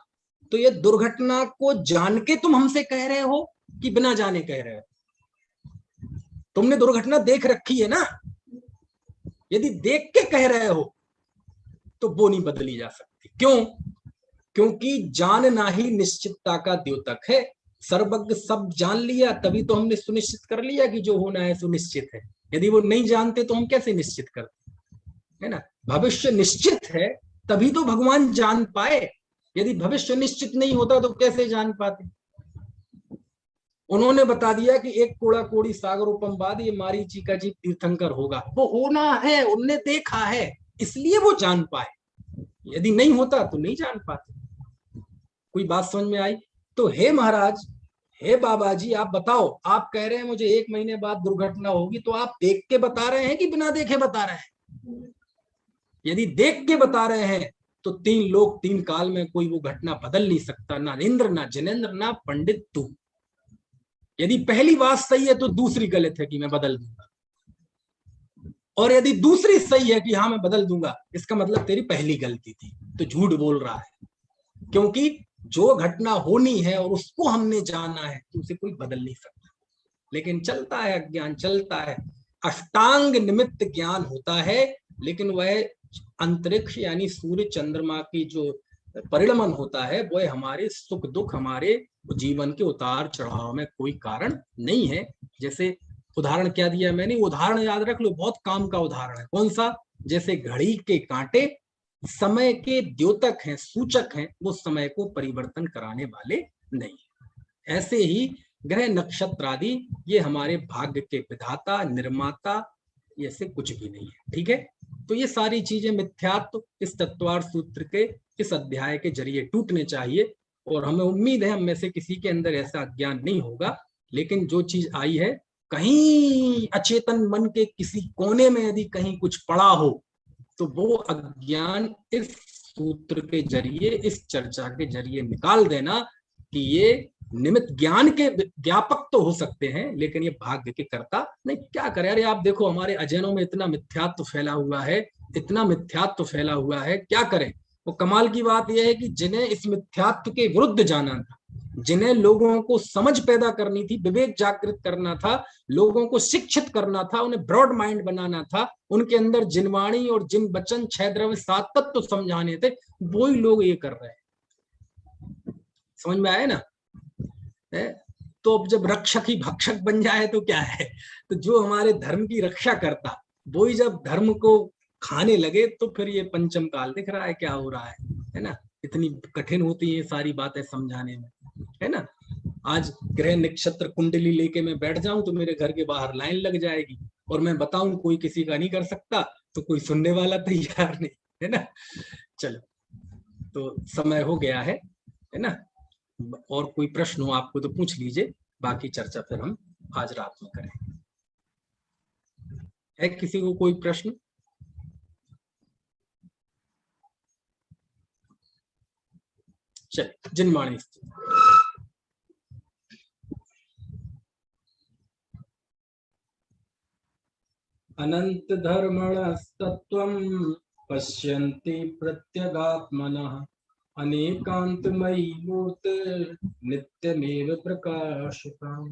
तो ये दुर्घटना को जान के तुम हमसे कह रहे हो कि बिना जाने कह रहे हो? तुमने दुर्घटना देख रखी है ना? यदि देख के कह रहे हो तो वो नहीं बदली जा सकती। क्यों? क्योंकि जानना ही निश्चितता का द्योतक है। सर्वज्ञ सब जान लिया, तभी तो हमने सुनिश्चित कर लिया कि जो होना है सुनिश्चित है। यदि वो नहीं जानते तो हम कैसे निश्चित करते, है ना? भविष्य निश्चित है तभी तो भगवान जान पाए। यदि भविष्य निश्चित नहीं होता तो कैसे जान पाते? उन्होंने बता दिया कि 1 कोड़ा कोड़ी सागरोपम बाद ये मारीचिका जी तीर्थंकर होगा। वो होना है, उनने देखा है, इसलिए वो जान पाए। यदि नहीं होता तो नहीं जान पाते। कोई बात समझ में आई? तो हे महाराज, हे बाबा जी, आप बताओ, आप कह रहे हैं मुझे 1 महीने बाद दुर्घटना होगी, तो आप देख के बता रहे हैं कि बिना देखे बता रहे हैं? यदि देख के बता रहे हैं तो 3 लोग 3 काल में कोई वो घटना बदल नहीं सकता, ना इंद्र, ना जनेन्द्र, ना पंडित तू। यदि पहली बात सही है तो दूसरी गलत है कि मैं बदल दूंगा, और यदि दूसरी सही है कि हाँ मैं बदल दूंगा, इसका मतलब तेरी पहली गलती थी, तो झूठ बोल रहा है। क्योंकि जो घटना होनी है और उसको हमने जाना है तो उसे कोई बदल नहीं सकता। लेकिन चलता है अज्ञान, चलता है। अष्टांग निमित्त ज्ञान होता है, लेकिन वह अंतरिक्ष यानी सूर्य चंद्रमा की जो परिणमन होता है वह हमारे सुख दुख, हमारे जीवन के उतार चढ़ाव में कोई कारण नहीं है। जैसे उदाहरण क्या दिया मैंने, उदाहरण याद रख लो, बहुत काम का उदाहरण है। कौन सा? जैसे घड़ी के कांटे समय के द्योतक हैं, सूचक हैं, वो समय को परिवर्तन कराने वाले नहीं है। ऐसे ही ग्रह नक्षत्र आदि ये हमारे भाग्य के विधाता निर्माता ऐसे कुछ भी नहीं है। ठीक है, तो ये सारी चीजें मिथ्यात्व इस तत्वार्थ सूत्र के इस अध्याय के जरिए टूटने चाहिए, और हमें उम्मीद है हम में से किसी के अंदर ऐसा ज्ञान नहीं होगा। लेकिन जो चीज आई है, कहीं अचेतन मन के किसी कोने में यदि कहीं कुछ पड़ा हो तो वो अज्ञान इस सूत्र के जरिए, इस चर्चा के जरिए निकाल देना कि ये निमित्त ज्ञान के व्यापक तो हो सकते हैं लेकिन ये भाग्य के कर्ता नहीं। क्या करें, अरे आप देखो हमारे अध्ययनों में इतना मिथ्यात्व फैला हुआ है, इतना मिथ्यात्व फैला हुआ है, क्या करें। वो कमाल की बात यह है कि जिन्हें इस मिथ्यात्व के विरुद्ध जाना था, जिन्हें लोगों को समझ पैदा करनी थी, विवेक जागृत करना था, लोगों को शिक्षित करना था, उन्हें ब्रॉड माइंड बनाना था, उनके अंदर जिनवाणी और जिन वचन 6 द्रव्य 7 तत्व समझाने थे, वही लोग ये कर रहे हैं। समझ में आया ना? तो अब जब रक्षक ही भक्षक बन जाए तो क्या है, तो जो हमारे धर्म की रक्षा करता वही जब धर्म को खाने लगे तो फिर ये पंचम काल दिख रहा है क्या हो रहा है ना। इतनी कठिन होती है सारी बातें समझाने में, है ना। आज ग्रह नक्षत्र कुंडली लेके मैं बैठ जाऊं तो मेरे घर के बाहर लाइन लग जाएगी, और मैं बताऊं कोई किसी का नहीं कर सकता तो कोई सुनने वाला तैयार नहीं, है ना। चलो, तो समय हो गया है ना। और कोई प्रश्न हो आपको तो पूछ लीजिए, बाकी चर्चा फिर हम आज रात में करें। है किसी को कोई प्रश्न? चल, जिनवाणी अनंत धर्मणस्तत्वं पश्यन्ति प्रत्यगात्मनः अनेकांतमयी मूर्ति नित्यमेव प्रकाशकम्।